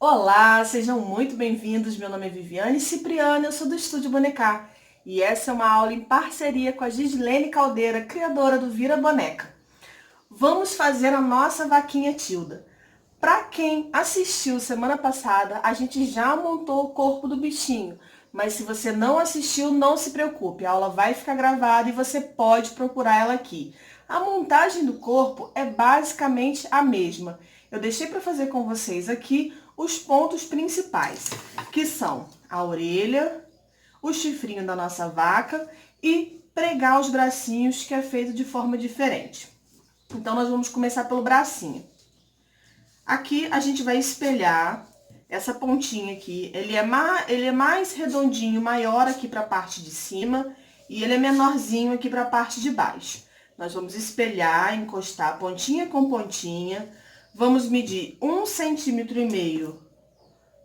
Olá, sejam muito bem-vindos. Meu nome é Viviane Cipriano, eu sou do Estúdio Bonecar e essa é uma aula em parceria com a Gislene Caldeira, criadora do Vira Boneca. Vamos fazer a nossa vaquinha Tilda. Para quem assistiu semana passada, a gente já montou o corpo do bichinho, mas se você não assistiu, não se preocupe, a aula vai ficar gravada e você pode procurar ela aqui. A montagem do corpo é basicamente a mesma. Eu deixei para fazer com vocês aqui os pontos principais, que são a orelha, o chifrinho da nossa vaca e pregar os bracinhos, que é feito de forma diferente. Então, nós vamos começar pelo bracinho. Aqui a gente vai espelhar essa pontinha aqui. Ele é mais redondinho, maior aqui para a parte de cima e ele é menorzinho aqui para a parte de baixo. Nós vamos espelhar, encostar pontinha com pontinha. Vamos medir 1,5 cm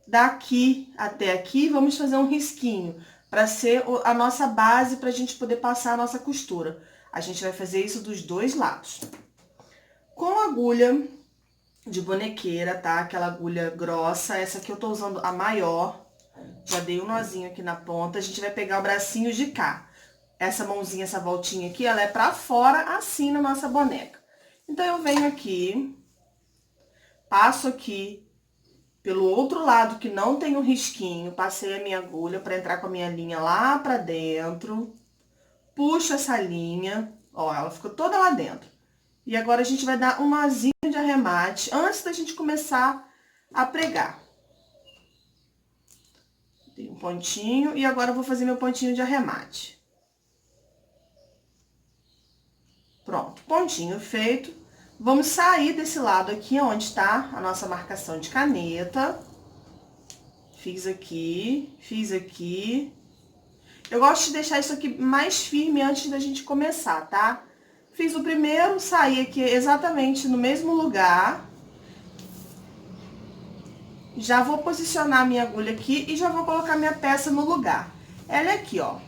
daqui até aqui. Vamos fazer um risquinho para ser a nossa base para a gente poder passar a nossa costura. A gente vai fazer isso dos dois lados. Com a agulha de bonequeira, tá? Aquela agulha grossa, essa aqui eu tô usando a maior. Já dei um nozinho aqui na ponta. A gente vai pegar o bracinho de cá. Essa mãozinha, essa voltinha aqui, ela é pra fora, assim, na nossa boneca. Então, eu venho aqui, passo aqui pelo outro lado que não tem um risquinho, passei a minha agulha pra entrar com a minha linha lá pra dentro. Puxo essa linha, ó, ela ficou toda lá dentro. E agora a gente vai dar um nozinho de arremate antes da gente começar a pregar. Dei um pontinho e agora eu vou fazer meu pontinho de arremate. Pronto, pontinho feito. Vamos sair desse lado aqui, onde está a nossa marcação de caneta. Fiz aqui. Eu gosto de deixar isso aqui mais firme antes da gente começar, tá? Fiz o primeiro, saí aqui exatamente no mesmo lugar. Já vou posicionar a minha agulha aqui e já vou colocar minha peça no lugar. Ela é aqui, ó.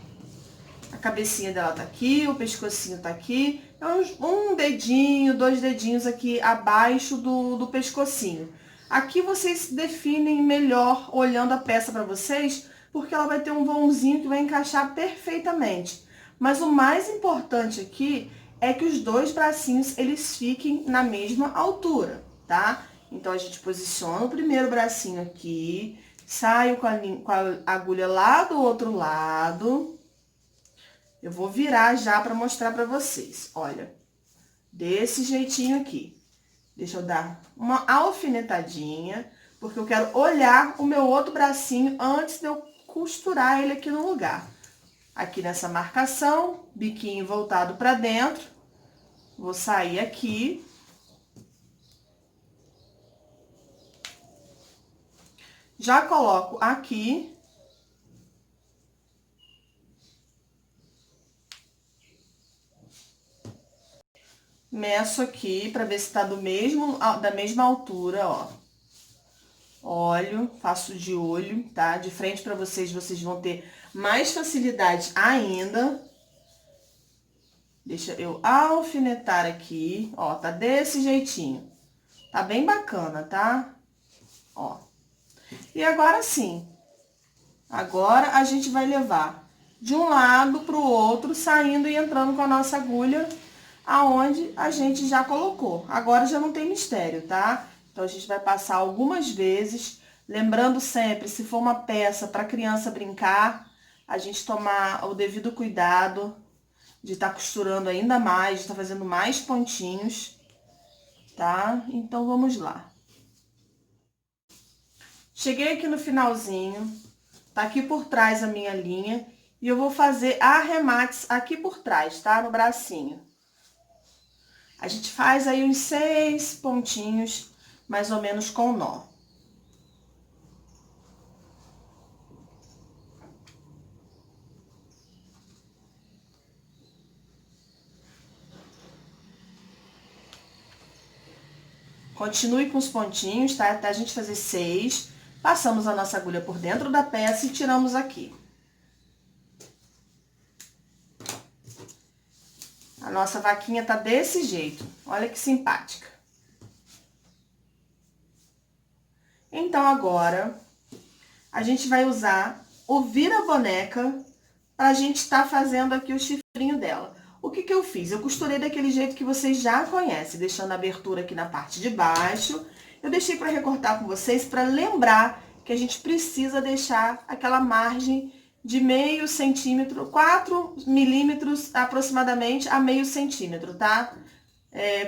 A cabecinha dela tá aqui, o pescocinho tá aqui. É um dedinho, 2 dedinhos aqui abaixo do pescocinho. Aqui vocês definem melhor olhando a peça pra vocês, porque ela vai ter um vãozinho que vai encaixar perfeitamente. Mas o mais importante aqui é que os dois bracinhos, eles fiquem na mesma altura, tá? Então, a gente posiciona o primeiro bracinho aqui, saio com a agulha lá do outro lado. Eu vou virar já para mostrar para vocês. Olha, desse jeitinho aqui. Deixa eu dar uma alfinetadinha, porque eu quero olhar o meu outro bracinho antes de eu costurar ele aqui no lugar. Aqui nessa marcação, biquinho voltado para dentro. Vou sair aqui. Já coloco aqui. Meço aqui para ver se tá da mesma altura, ó. Olho, faço de olho, tá? De frente para vocês, vocês vão ter mais facilidade ainda. Deixa eu alfinetar aqui, ó, tá desse jeitinho. Tá bem bacana, tá? Ó. E agora sim. Agora a gente vai levar de um lado pro outro, saindo e entrando com a nossa agulha aonde a gente já colocou. Agora já não tem mistério, tá? Então, a gente vai passar algumas vezes, lembrando sempre, se for uma peça para criança brincar, a gente tomar o devido cuidado de estar costurando ainda mais, de estar fazendo mais pontinhos, tá? Então, vamos lá. Cheguei aqui no finalzinho, tá aqui por trás a minha linha, e eu vou fazer arremates aqui por trás, tá? No bracinho. A gente faz aí uns 6 pontinhos, mais ou menos com nó. Continue com os pontinhos, tá? Até a gente fazer 6. Passamos a nossa agulha por dentro da peça e tiramos aqui. A nossa vaquinha tá desse jeito. Olha que simpática. Então, agora, a gente vai usar o vira-boneca pra gente estar fazendo aqui o chifrinho dela. O que que eu fiz? Eu costurei daquele jeito que vocês já conhecem, deixando a abertura aqui na parte de baixo. Eu deixei para recortar com vocês para lembrar que a gente precisa deixar aquela margem de meio centímetro, 4 milímetros aproximadamente a meio centímetro, tá?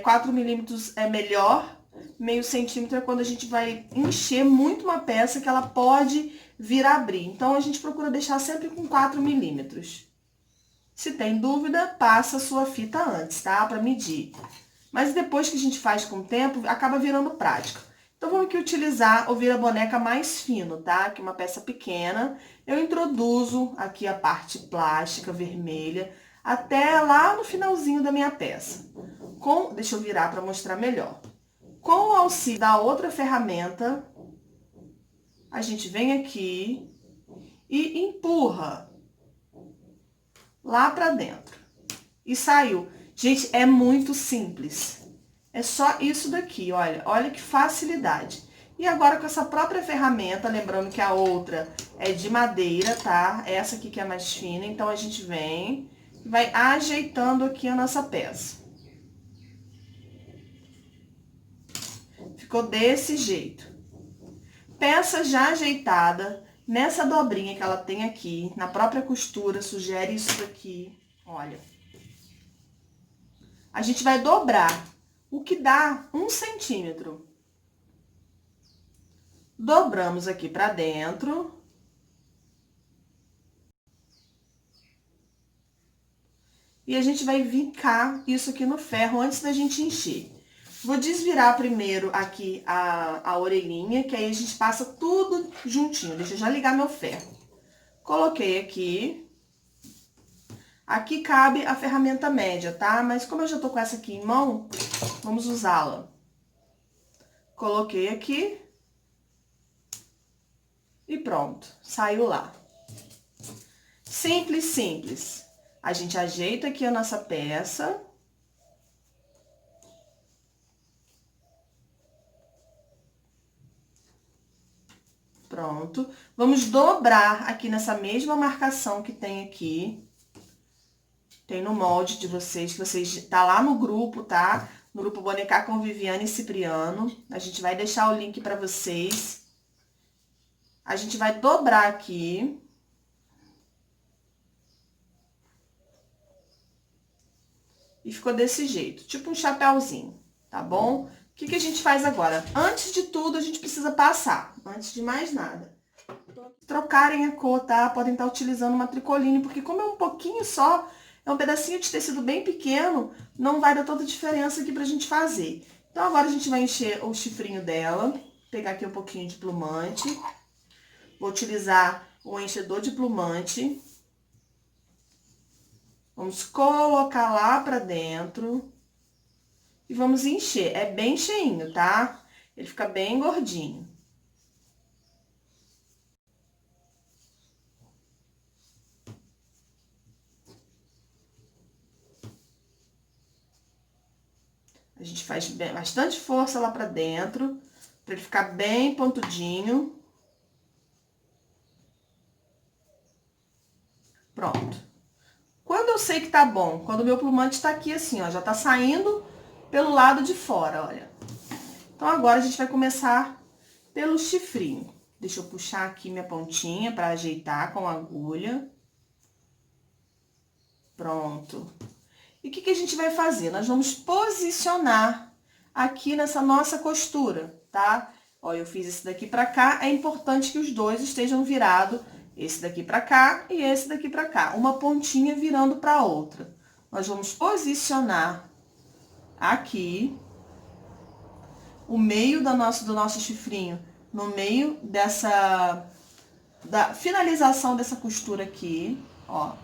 4 milímetros é melhor, meio centímetro é quando a gente vai encher muito uma peça que ela pode vir a abrir. Então, a gente procura deixar sempre com 4 milímetros. Se tem dúvida, passa a sua fita antes, tá? Para medir. Mas depois que a gente faz com o tempo, acaba virando prática. Então, vamos aqui utilizar o vira-boneca mais fino, tá? Que é uma peça pequena. Eu introduzo aqui a parte plástica vermelha até lá no finalzinho da minha peça. Deixa eu virar para mostrar melhor. Com o auxílio da outra ferramenta, a gente vem aqui e empurra lá pra dentro. E saiu. Gente, é muito simples. É só isso daqui, olha. Olha que facilidade. E agora com essa própria ferramenta, lembrando que a outra é de madeira, tá? Essa aqui que é mais fina, então a gente vem e vai ajeitando aqui a nossa peça. Ficou desse jeito. Peça já ajeitada, nessa dobrinha que ela tem aqui, na própria costura, sugere isso daqui, olha. A gente vai dobrar, o que dá 1 centímetro. Dobramos aqui pra dentro. E a gente vai vincar isso aqui no ferro antes da gente encher. Vou desvirar primeiro aqui a orelhinha, que aí a gente passa tudo juntinho. Deixa eu já ligar meu ferro. Coloquei aqui. Aqui cabe a ferramenta média, tá? Mas como eu já tô com essa aqui em mão, vamos usá-la. Coloquei aqui. E pronto, saiu lá. Simples, simples. A gente ajeita aqui a nossa peça. Pronto. Vamos dobrar aqui nessa mesma marcação que tem aqui. Tem no molde de vocês, que vocês tá lá no grupo, tá? No grupo Bonecar com Viviane e Cipriano. A gente vai deixar o link pra vocês. A gente vai dobrar aqui. E ficou desse jeito, tipo um chapéuzinho, tá bom? O que que a gente faz agora? Antes de tudo, a gente precisa passar, antes de mais nada. Trocarem a cor, tá? Podem estar utilizando uma tricoline, porque como é um pouquinho só, é um pedacinho de tecido bem pequeno, não vai dar toda a diferença aqui pra gente fazer. Então, agora a gente vai encher o chifrinho dela, pegar aqui um pouquinho de plumante. Vou utilizar o enchedor de plumante. Vamos colocar lá pra dentro. E vamos encher. É bem cheinho, tá? Ele fica bem gordinho. A gente faz bastante força lá pra dentro, pra ele ficar bem pontudinho. Pronto. Quando eu sei que tá bom? Quando o meu plumante tá aqui assim, ó, já tá saindo pelo lado de fora, olha. Então, agora a gente vai começar pelo chifrinho. Deixa eu puxar aqui minha pontinha pra ajeitar com a agulha. Pronto. E o que que a gente vai fazer? Nós vamos posicionar aqui nessa nossa costura, tá? Ó, eu fiz esse daqui pra cá, é importante que os dois estejam virados, esse daqui pra cá e esse daqui pra cá, uma pontinha virando pra outra. Nós vamos posicionar aqui o meio do nosso chifrinho, no meio da finalização dessa costura aqui, ó.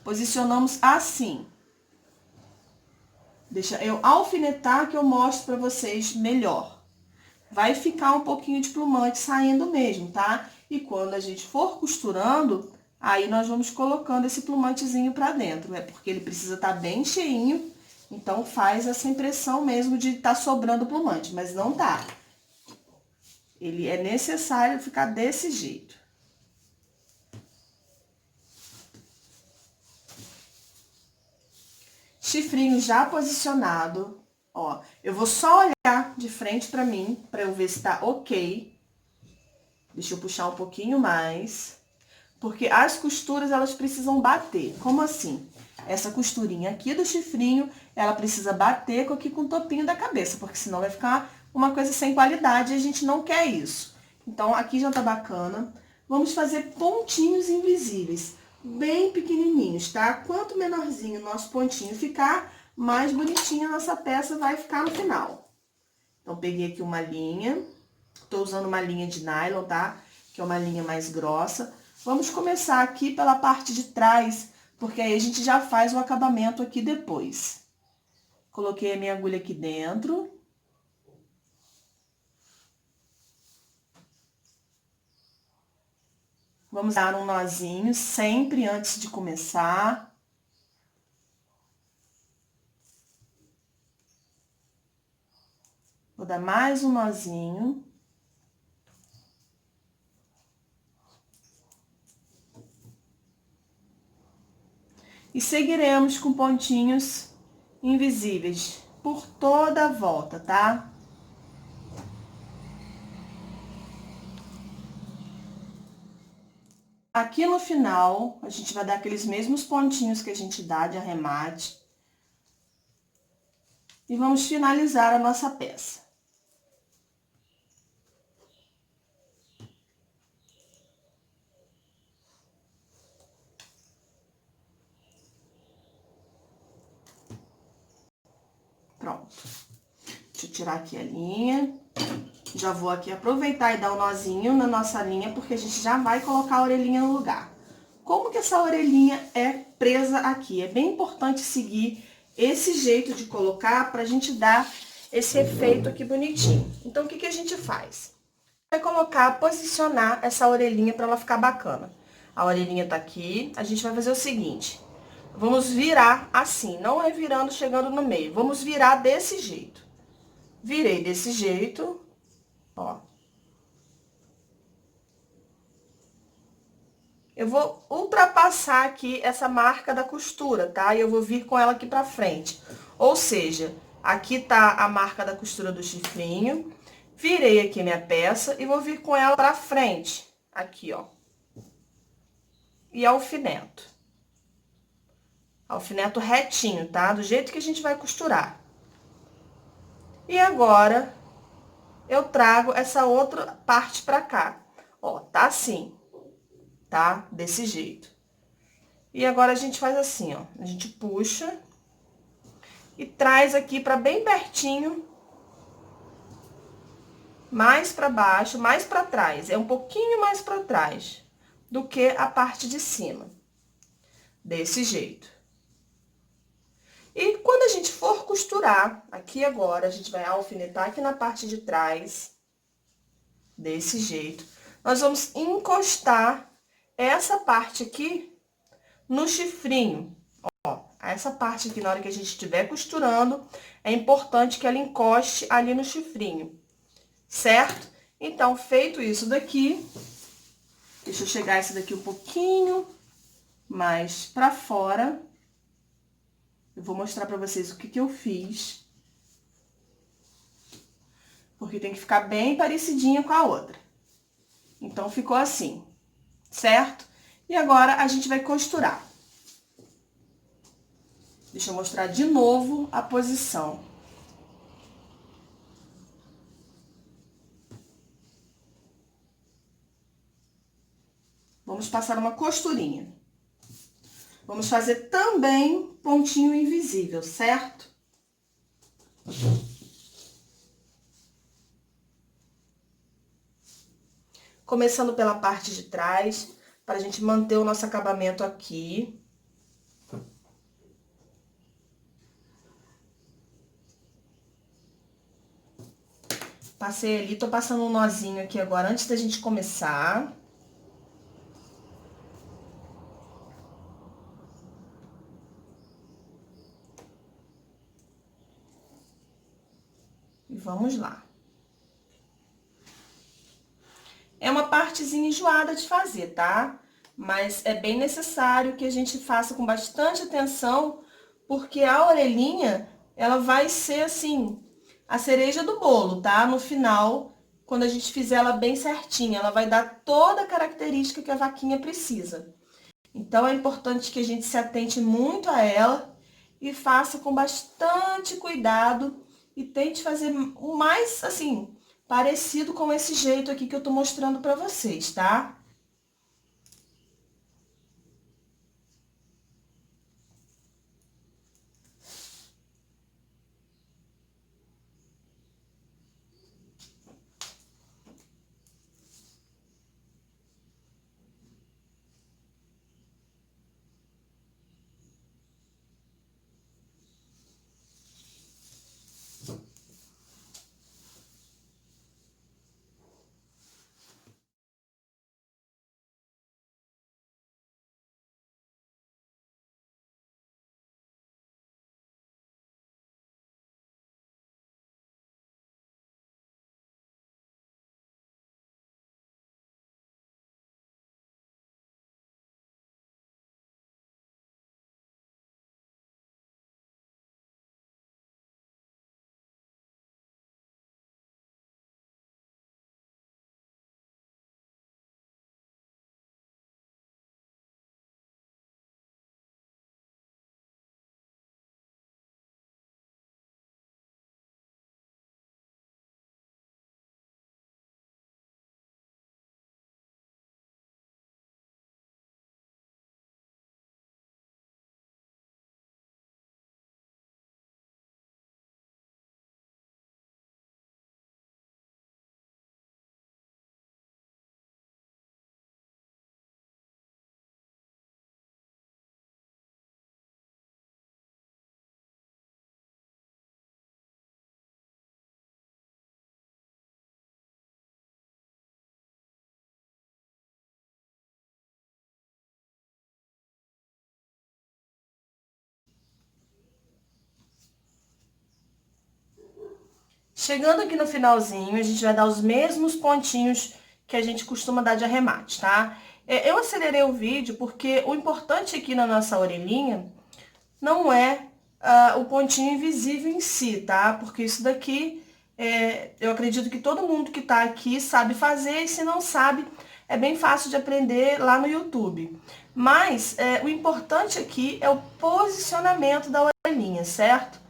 Posicionamos assim. Deixa eu alfinetar que eu mostro pra vocês melhor. Vai ficar um pouquinho de plumante saindo mesmo, tá? E quando a gente for costurando, aí nós vamos colocando esse plumantezinho pra dentro, porque ele precisa estar bem cheinho Então, faz essa impressão mesmo de tá sobrando plumante, mas não tá. Ele é necessário ficar desse jeito. Chifrinho já posicionado, ó. Eu vou só olhar de frente pra mim, pra eu ver se tá ok. Deixa eu puxar um pouquinho mais. Porque as costuras, elas precisam bater. Como assim? Essa costurinha aqui do chifrinho, ela precisa bater aqui com o topinho da cabeça, porque senão vai ficar uma coisa sem qualidade e a gente não quer isso. Então, aqui já tá bacana. Vamos fazer pontinhos invisíveis, bem pequenininhos, tá? Quanto menorzinho o nosso pontinho ficar, mais bonitinha a nossa peça vai ficar no final. Então, peguei aqui uma linha, tô usando uma linha de nylon, tá? Que é uma linha mais grossa. Vamos começar aqui pela parte de trás, porque aí a gente já faz o acabamento aqui depois. Coloquei a minha agulha aqui dentro. Vamos dar um nozinho sempre antes de começar. Vou dar mais um nozinho. E seguiremos com pontinhos invisíveis por toda a volta, tá? Aqui no final, a gente vai dar aqueles mesmos pontinhos que a gente dá de arremate. E vamos finalizar a nossa peça. Pronto. Deixa eu tirar aqui a linha. Já vou aqui aproveitar e dar um nozinho na nossa linha, porque a gente já vai colocar a orelhinha no lugar. Como que essa orelhinha é presa aqui? É bem importante seguir esse jeito de colocar pra gente dar esse efeito aqui bonitinho. Então, o que que a gente faz? Vai colocar, posicionar essa orelhinha pra ela ficar bacana. A orelhinha tá aqui, a gente vai fazer o seguinte. Vamos virar assim, não é virando, chegando no meio. Vamos virar desse jeito. Virei desse jeito, ó. Eu vou ultrapassar aqui essa marca da costura, tá? E eu vou vir com ela aqui pra frente. Ou seja, aqui tá a marca da costura do chifrinho. Virei aqui minha peça e vou vir com ela pra frente. Aqui, ó. E alfineto. Alfineto retinho, tá? Do jeito que a gente vai costurar. E agora, eu trago essa outra parte pra cá. Ó, tá assim, tá? Desse jeito. E agora, a gente faz assim, ó. A gente puxa e traz aqui pra bem pertinho, mais pra baixo, mais pra trás. É um pouquinho mais pra trás do que a parte de cima. Desse jeito. E quando a gente for costurar, aqui agora, a gente vai alfinetar aqui na parte de trás, desse jeito. Nós vamos encostar essa parte aqui no chifrinho. Ó, essa parte aqui, na hora que a gente estiver costurando, é importante que ela encoste ali no chifrinho, certo? Então, feito isso daqui, deixa eu chegar esse daqui um pouquinho mais pra fora. Eu vou mostrar pra vocês o que que eu fiz. Porque tem que ficar bem parecidinha com a outra. Então, ficou assim, certo? E agora, a gente vai costurar. Deixa eu mostrar de novo a posição. Vamos passar uma costurinha. Vamos fazer também pontinho invisível, certo? Começando pela parte de trás, para a gente manter o nosso acabamento aqui. Passei ali, tô passando um nozinho aqui agora, antes da gente começar. Vamos lá. É uma partezinha enjoada de fazer, tá? Mas é bem necessário que a gente faça com bastante atenção, porque a orelhinha, ela vai ser, assim, a cereja do bolo, tá? No final, quando a gente fizer ela bem certinha, ela vai dar toda a característica que a vaquinha precisa. Então, é importante que a gente se atente muito a ela e faça com bastante cuidado e tente fazer o mais, assim, parecido com esse jeito aqui que eu tô mostrando pra vocês, tá? Chegando aqui no finalzinho, a gente vai dar os mesmos pontinhos que a gente costuma dar de arremate, tá? Eu acelerei o vídeo porque o importante aqui na nossa orelhinha não é o pontinho invisível em si, tá? Porque isso daqui, eu acredito que todo mundo que tá aqui sabe fazer, e se não sabe, é bem fácil de aprender lá no YouTube. Mas o importante aqui é o posicionamento da orelhinha, certo?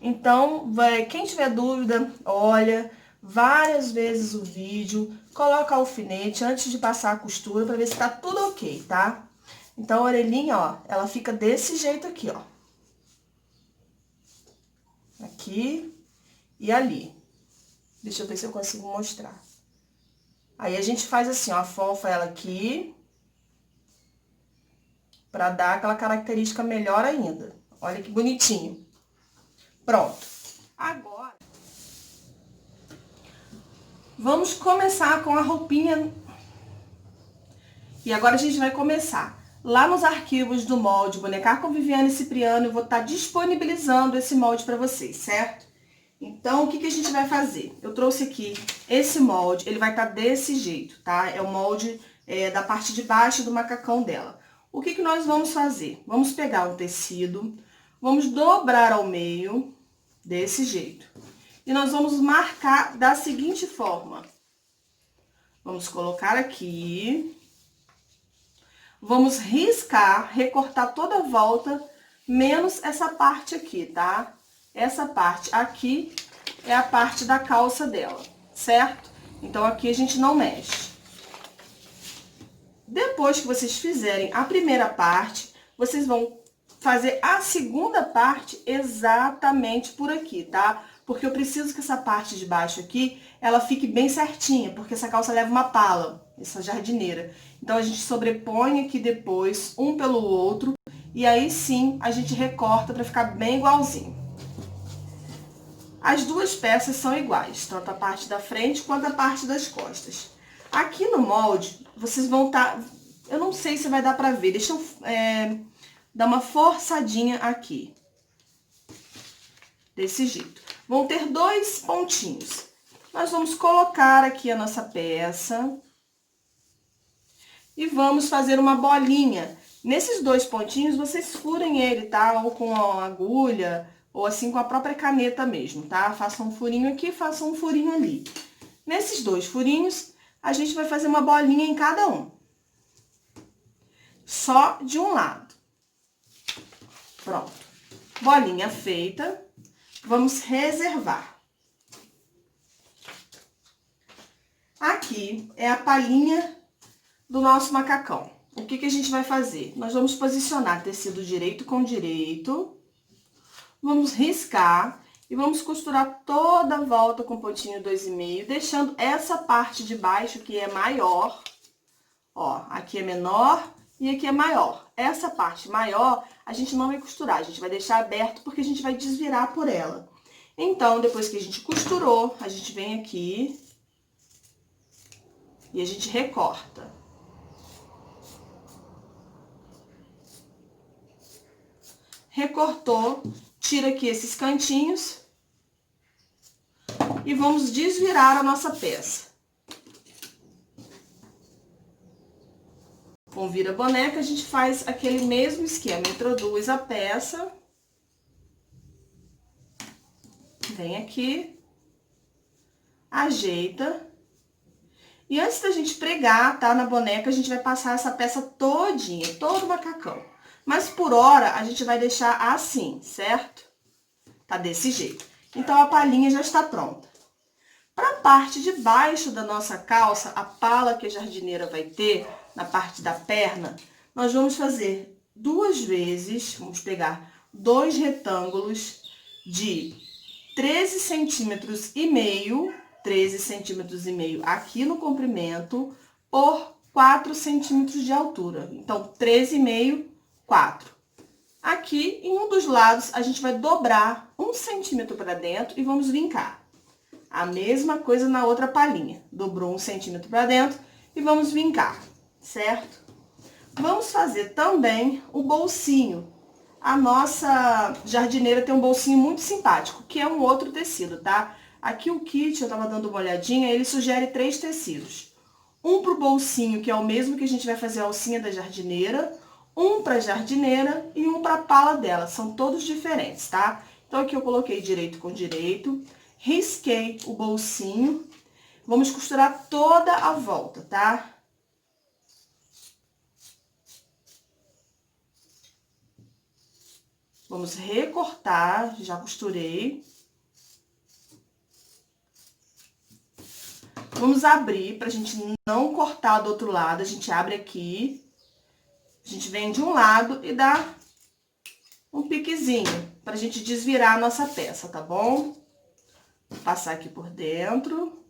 Então, quem tiver dúvida, olha várias vezes o vídeo, coloca alfinete antes de passar a costura para ver se tá tudo ok, tá? Então, a orelhinha, ó, ela fica desse jeito aqui, ó. Aqui e ali. Deixa eu ver se eu consigo mostrar. Aí, a gente faz assim, ó, afofa ela aqui, pra dar aquela característica melhor ainda. Olha que bonitinho. Pronto. Agora, vamos começar com a roupinha. E agora a gente vai começar. Lá nos arquivos do molde Bonecar com Viviane Cipriano, eu vou estar disponibilizando esse molde para vocês, certo? Então, o que a gente vai fazer? Eu trouxe aqui esse molde, ele vai estar desse jeito, tá? É o molde da parte de baixo do macacão dela. O que nós vamos fazer? Vamos pegar um tecido, vamos dobrar ao meio, desse jeito. E nós vamos marcar da seguinte forma. Vamos colocar aqui. Vamos riscar, recortar toda a volta, menos essa parte aqui, tá? Essa parte aqui é a parte da calça dela, certo? Então, aqui a gente não mexe. Depois que vocês fizerem a primeira parte, vocês vão fazer a segunda parte exatamente por aqui, tá? Porque eu preciso que essa parte de baixo aqui, ela fique bem certinha, porque essa calça leva uma pala, essa jardineira. Então, a gente sobrepõe aqui depois, um pelo outro, e aí sim, a gente recorta pra ficar bem igualzinho. As duas peças são iguais, tanto a parte da frente quanto a parte das costas. Aqui no molde, vocês vão estar... Eu não sei se vai dar pra ver, deixa eu dar uma forçadinha aqui. desse jeito. Vão ter 2 pontinhos. Nós vamos colocar aqui a nossa peça e vamos fazer uma bolinha. Nesses 2 pontinhos, vocês furem ele, tá? Ou com a agulha, ou assim com a própria caneta mesmo, tá? Façam um furinho aqui, façam um furinho ali. Nesses 2 furinhos, a gente vai fazer uma bolinha em cada um. Só de um lado. Pronto. Bolinha feita. Vamos reservar. Aqui é a palhinha do nosso macacão. O que que a gente vai fazer? Nós vamos posicionar tecido direito com direito. Vamos riscar e vamos costurar toda a volta com pontinho 2,5, deixando essa parte de baixo que é maior. Ó, aqui é menor e aqui é maior. Essa parte maior, a gente não vai costurar, a gente vai deixar aberto porque a gente vai desvirar por ela. Então, depois que a gente costurou, a gente vem aqui e a gente recorta. Recortou, tira aqui esses cantinhos e vamos desvirar a nossa peça. Com vira-boneca, a gente faz aquele mesmo esquema, introduz a peça, vem aqui, ajeita, e antes da gente pregar, tá, na boneca, a gente vai passar essa peça todinha, todo o macacão. Mas por hora, a gente vai deixar assim, certo? Tá desse jeito. Então, a palhinha já está pronta. Para a parte de baixo da nossa calça, a pala que a jardineira vai ter, na parte da perna, nós vamos fazer 2 vezes, vamos pegar 2 retângulos de 13 centímetros e meio, 13 centímetros e meio aqui no comprimento, por 4 centímetros de altura. Então, 13,5, 4. Aqui, em um dos lados, a gente vai dobrar 1 centímetro para dentro e vamos vincar. A mesma coisa na outra palhinha. Dobrou 1 centímetro para dentro e vamos vincar, certo? Vamos fazer também o bolsinho. A nossa jardineira tem um bolsinho muito simpático, que é um outro tecido, tá? Aqui o kit, eu tava dando uma olhadinha, ele sugere 3 tecidos. Um pro bolsinho, que é o mesmo que a gente vai fazer a alcinha da jardineira, um pra jardineira e um pra pala dela. São todos diferentes, tá? Então, aqui eu coloquei direito com direito, risquei o bolsinho, vamos costurar toda a volta, tá? Vamos recortar, já costurei. Vamos abrir pra gente não cortar do outro lado, a gente abre aqui, a gente vem de um lado e dá um piquezinho pra gente desvirar a nossa peça, tá bom? Vou passar aqui por dentro.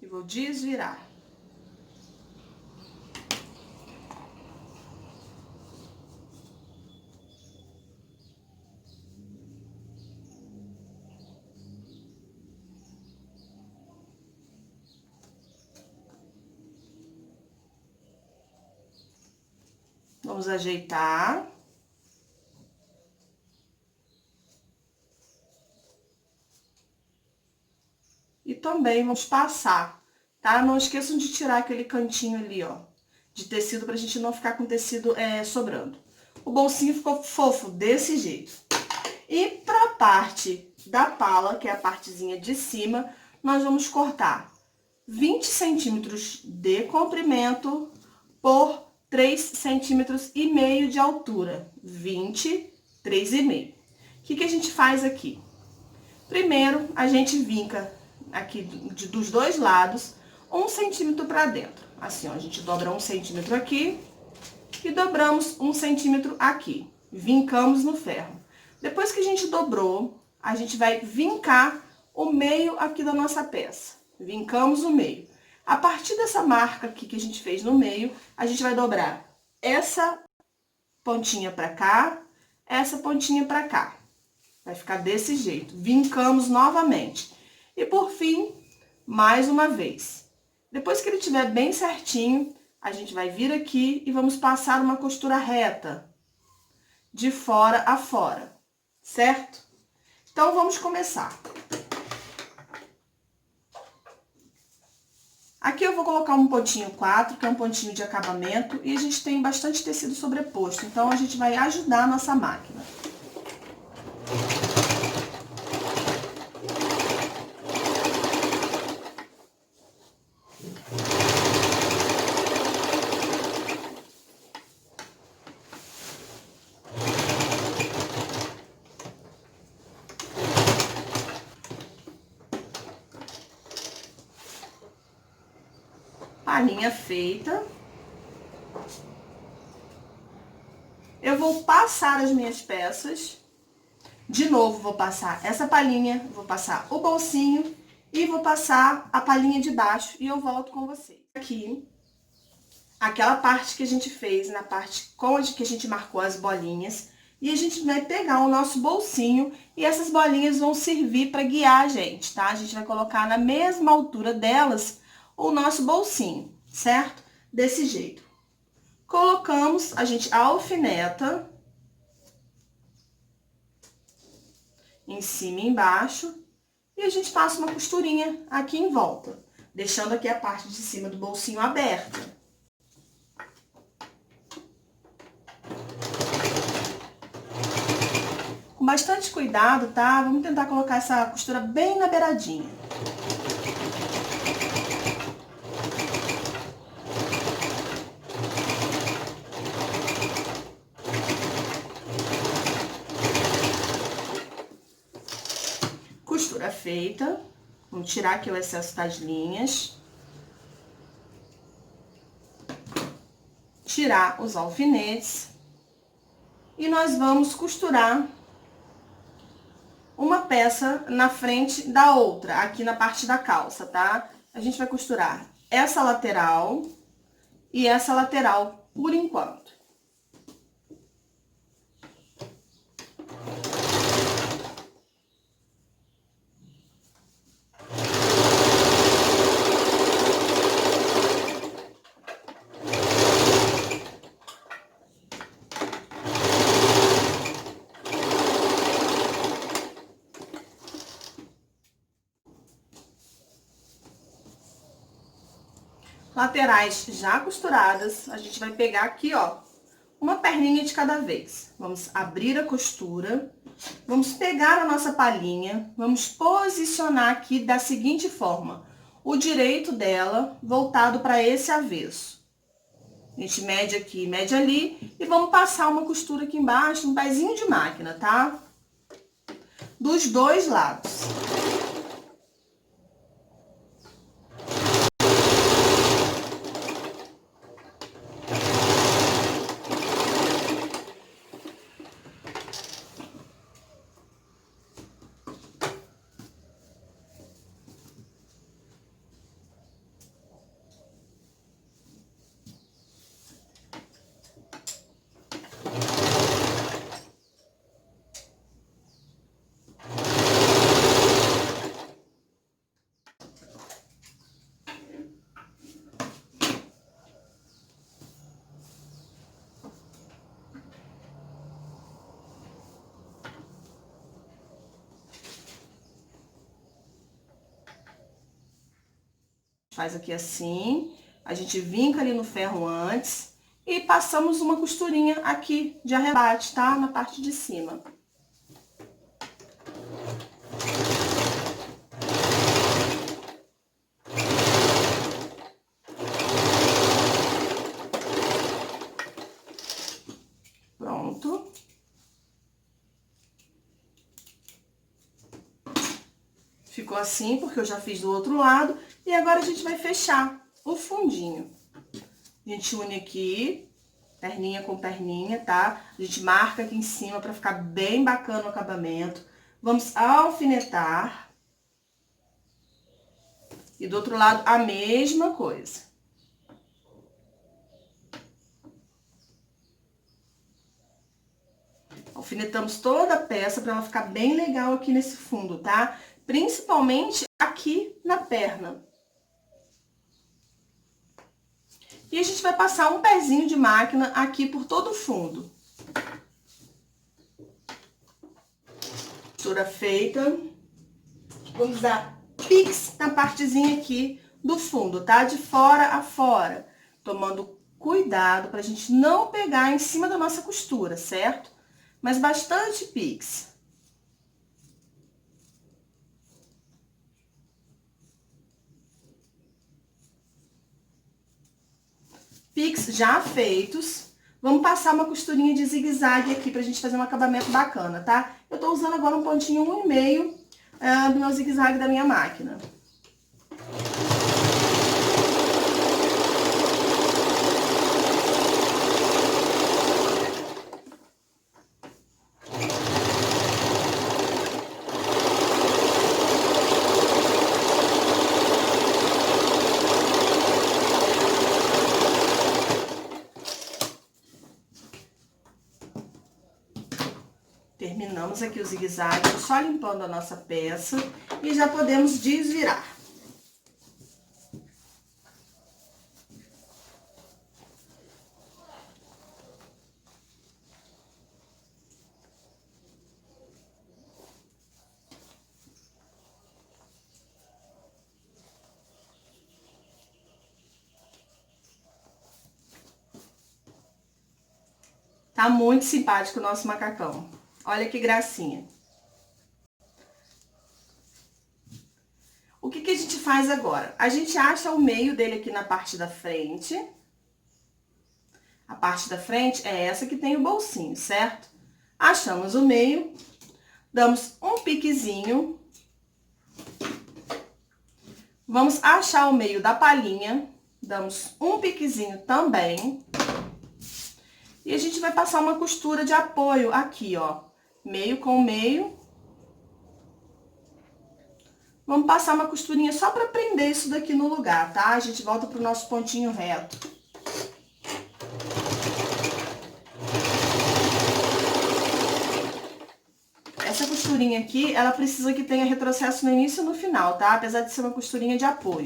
E vou desvirar. Vamos ajeitar. E também vamos passar, tá? Não esqueçam de tirar aquele cantinho ali, ó, de tecido pra gente não ficar com tecido sobrando. O bolsinho ficou fofo desse jeito. E pra parte da pala, que é a partezinha de cima, nós vamos cortar 20 centímetros de comprimento por 3 centímetros e meio de altura. 20, 3,5. O que que a gente faz aqui? Primeiro, a gente vinca aqui dos 2 lados 1 centímetro para dentro. Assim, ó, a gente dobra 1 centímetro aqui e dobramos 1 centímetro aqui. Vincamos no ferro. Depois que a gente dobrou, a gente vai vincar o meio aqui da nossa peça. Vincamos o meio. A partir dessa marca aqui que a gente fez no meio, a gente vai dobrar essa pontinha pra cá, essa pontinha pra cá. Vai ficar desse jeito. Vincamos novamente. E por fim, mais uma vez, Depois que ele estiver bem certinho, a gente vai vir aqui e vamos passar uma costura reta, de fora a fora, certo? Então, vamos começar. Aqui eu vou colocar um pontinho 4, que é um pontinho de acabamento, e a gente tem bastante tecido sobreposto, então a gente vai ajudar a nossa máquina. Palhinha feita. Eu vou passar as minhas peças. De novo, vou passar essa palhinha, vou passar o bolsinho e vou passar a palhinha de baixo e eu volto com vocês. Aqui, aquela parte que a gente fez, na parte onde que a gente marcou as bolinhas, e a gente vai pegar o nosso bolsinho e essas bolinhas vão servir para guiar a gente, tá? A gente vai colocar na mesma altura delas o nosso bolsinho, certo? Desse jeito. Colocamos, a gente alfineta em cima e embaixo e a gente passa uma costurinha aqui em volta, deixando aqui a parte de cima do bolsinho aberta. Com bastante cuidado, tá? Vamos tentar colocar essa costura bem na beiradinha. Costura feita. Vamos tirar aqui o excesso das linhas. Tirar os alfinetes. E nós vamos costurar uma peça na frente da outra, aqui na parte da calça, tá? A gente vai costurar essa lateral e essa lateral por enquanto. Laterais já costuradas, a gente vai pegar aqui, ó, uma perninha de cada vez. Vamos abrir a costura, vamos pegar a nossa palhinha, vamos posicionar aqui da seguinte forma: o direito dela voltado para esse avesso. A gente mede aqui, mede ali e vamos passar uma costura aqui embaixo, um pezinho de máquina, tá? Dos dois lados. Faz aqui assim, a gente vinca ali no ferro antes e passamos uma costurinha aqui de arrebate, tá? Na parte de cima. Pronto. Ficou assim, porque eu já fiz do outro lado. E agora a gente vai fechar o fundinho. A gente une aqui, perninha com perninha, tá? A gente marca aqui em cima pra ficar bem bacana o acabamento. Vamos alfinetar. E do outro lado, a mesma coisa. Alfinetamos toda a peça pra ela ficar bem legal aqui nesse fundo, tá? Principalmente aqui na perna. E a gente vai passar um pezinho de máquina aqui por todo o fundo. Costura feita. Vamos dar pix na partezinha aqui do fundo, tá? De fora a fora. Tomando cuidado pra gente não pegar em cima da nossa costura, certo? Mas bastante pix. Pix já feitos. Vamos passar uma costurinha de zigue-zague aqui pra gente fazer um acabamento bacana, tá? Eu tô usando agora um pontinho 1,5 do meu zigue-zague da minha máquina. Terminamos aqui o zigue-zague, só limpando a nossa peça e já podemos desvirar. Tá muito simpático o nosso macacão. Olha que gracinha. O que que a gente faz agora? A gente acha o meio dele aqui na parte da frente. A parte da frente é essa que tem o bolsinho, certo? Achamos o meio, damos um piquezinho. Vamos achar o meio da palhinha, damos um piquezinho também. E a gente vai passar uma costura de apoio aqui, ó. Meio com meio. Vamos passar uma costurinha só pra prender isso daqui no lugar, tá? A gente volta pro nosso pontinho reto. Essa costurinha aqui, ela precisa que tenha retrocesso no início e no final, tá? Apesar de ser uma costurinha de apoio.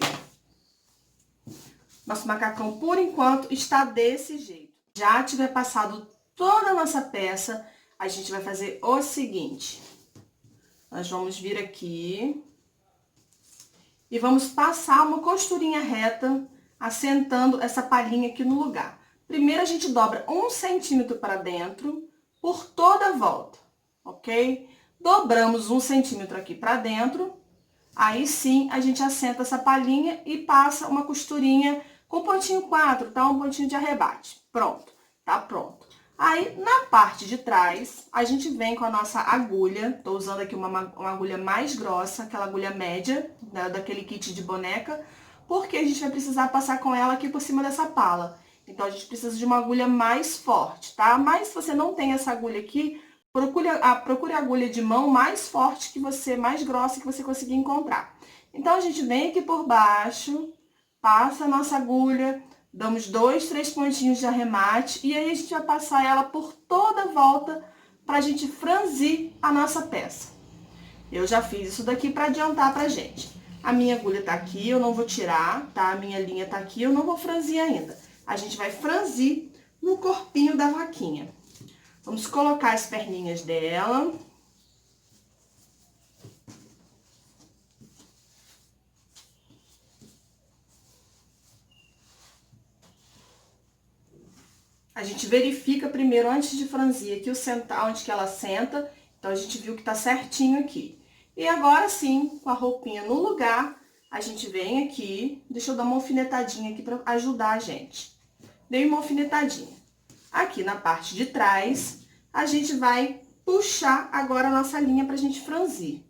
Nosso macacão, por enquanto, está desse jeito. Já tiver passado toda a nossa peça, a gente vai fazer o seguinte. Nós vamos vir aqui e vamos passar uma costurinha reta, assentando essa palhinha aqui no lugar. Primeiro, a gente dobra 1 centímetro para dentro por toda a volta, ok? Dobramos 1 centímetro aqui para dentro, aí sim a gente assenta essa palhinha e passa uma costurinha com pontinho 4, tá? Um pontinho de arrebate. Pronto, tá pronto. Aí, na parte de trás, a gente vem com a nossa agulha. Tô usando aqui uma agulha mais grossa, aquela agulha média, né, daquele kit de boneca, porque a gente vai precisar passar com ela aqui por cima dessa pala. Então, a gente precisa de uma agulha mais forte, tá? Mas se você não tem essa agulha aqui, procure a agulha de mão mais forte que você, mais grossa que você conseguir encontrar. Então, a gente vem aqui por baixo, passa a nossa agulha, damos 2, 3 pontinhos de arremate e aí a gente vai passar ela por toda a volta pra gente franzir a nossa peça. Eu já fiz isso daqui pra adiantar pra gente. A minha agulha tá aqui, eu não vou tirar, tá? A minha linha tá aqui, eu não vou franzir ainda. A gente vai franzir no corpinho da vaquinha. Vamos colocar as perninhas dela. A gente verifica primeiro, antes de franzir aqui, o sentar onde que ela senta. Então, a gente viu que tá certinho aqui. E agora sim, com a roupinha no lugar, a gente vem aqui. Deixa eu dar uma alfinetadinha aqui pra ajudar a gente. Dei uma alfinetadinha. Aqui na parte de trás, a gente vai puxar agora a nossa linha pra gente franzir.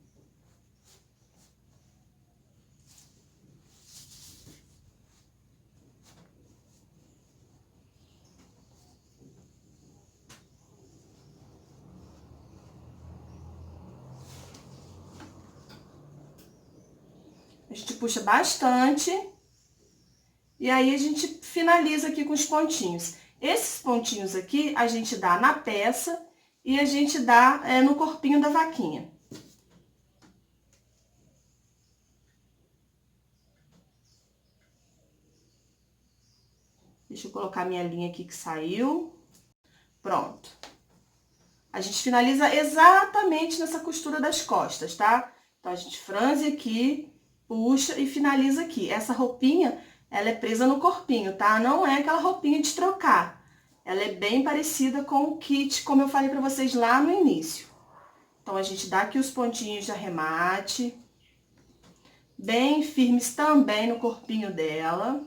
A gente puxa bastante. E aí, a gente finaliza aqui com os pontinhos. Esses pontinhos aqui, a gente dá na peça e a gente dá no corpinho da vaquinha. A Deixa eu colocar minha linha aqui que saiu. Pronto. A gente finaliza exatamente nessa costura das costas, tá? Então, a gente franze aqui, puxa e finaliza aqui. Essa roupinha, ela é presa no corpinho, tá? Não é aquela roupinha de trocar. Ela é bem parecida com o kit, como eu falei pra vocês lá no início. Então, a gente dá aqui os pontinhos de arremate. Bem firmes também no corpinho dela.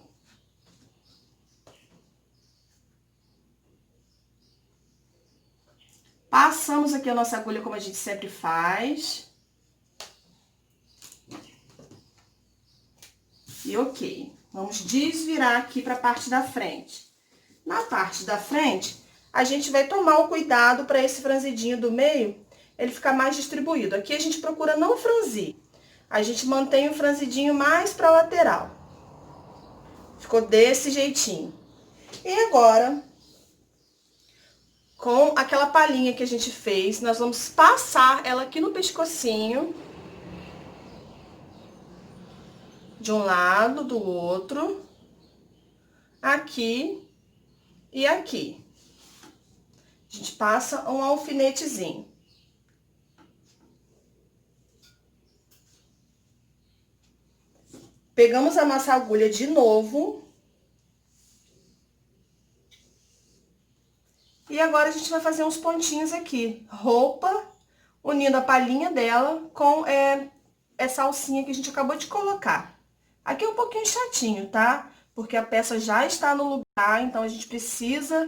Passamos aqui a nossa agulha como a gente sempre faz. E ok. Vamos desvirar aqui para a parte da frente. Na parte da frente, a gente vai tomar o cuidado para esse franzidinho do meio, ele ficar mais distribuído. Aqui a gente procura não franzir. A gente mantém o franzidinho mais para a lateral. Ficou desse jeitinho. E agora, com aquela palhinha que a gente fez, nós vamos passar ela aqui no pescocinho. De um lado, do outro. Aqui e aqui. A gente passa um alfinetezinho. Pegamos a nossa agulha de novo. E agora a gente vai fazer uns pontinhos aqui. Roupa, unindo a palhinha dela com essa alcinha que a gente acabou de colocar. Aqui é um pouquinho chatinho, tá? Porque a peça já está no lugar, então a gente precisa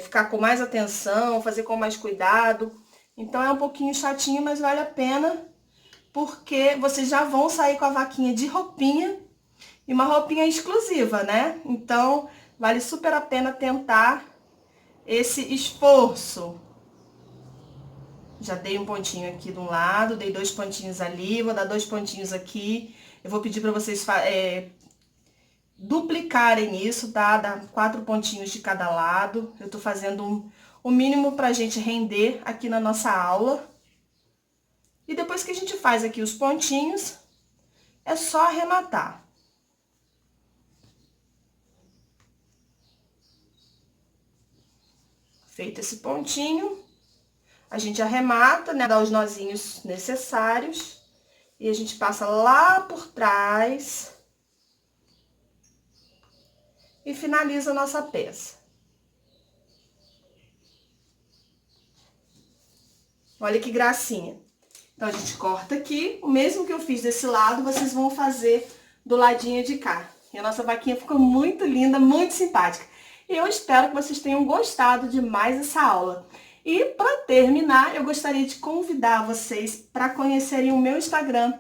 ficar com mais atenção, fazer com mais cuidado. Então é um pouquinho chatinho, mas vale a pena, porque vocês já vão sair com a vaquinha de roupinha, e uma roupinha exclusiva, né? Então, vale super a pena tentar esse esforço. Já dei um pontinho aqui de um lado, dei 2 pontinhos ali, vou dar 2 pontinhos aqui. Eu vou pedir para vocês duplicarem isso, tá? Dar 4 pontinhos de cada lado. Eu tô fazendo o mínimo pra gente render aqui na nossa aula. E depois que a gente faz aqui os pontinhos, é só arrematar. Feito esse pontinho, a gente arremata, né? Dá os nozinhos necessários. E a gente passa lá por trás. E finaliza a nossa peça. Olha que gracinha. Então, a gente corta aqui. O mesmo que eu fiz desse lado, vocês vão fazer do ladinho de cá. E a nossa vaquinha ficou muito linda, muito simpática. E eu espero que vocês tenham gostado de mais essa aula. E para terminar, eu gostaria de convidar vocês para conhecerem o meu Instagram,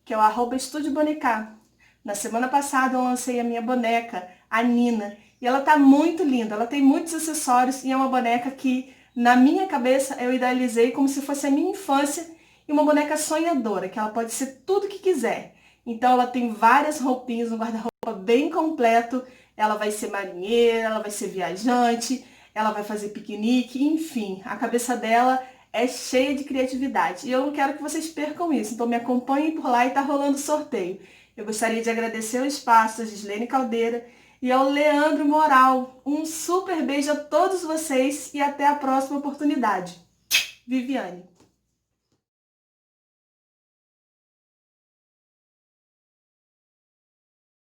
que é o @estudiobonecar. Na semana passada eu lancei a minha boneca, a Nina, e ela tá muito linda, ela tem muitos acessórios e é uma boneca que, na minha cabeça, eu idealizei como se fosse a minha infância e uma boneca sonhadora, que ela pode ser tudo que quiser. Então ela tem várias roupinhas, um guarda-roupa bem completo, ela vai ser marinheira, ela vai ser viajante, ela vai fazer piquenique, enfim, a cabeça dela é cheia de criatividade. E eu não quero que vocês percam isso, então me acompanhem por lá e tá rolando sorteio. Eu gostaria de agradecer o espaço da Gislene Caldeira e ao Leandro Moral. Um super beijo a todos vocês e até a próxima oportunidade. Viviane.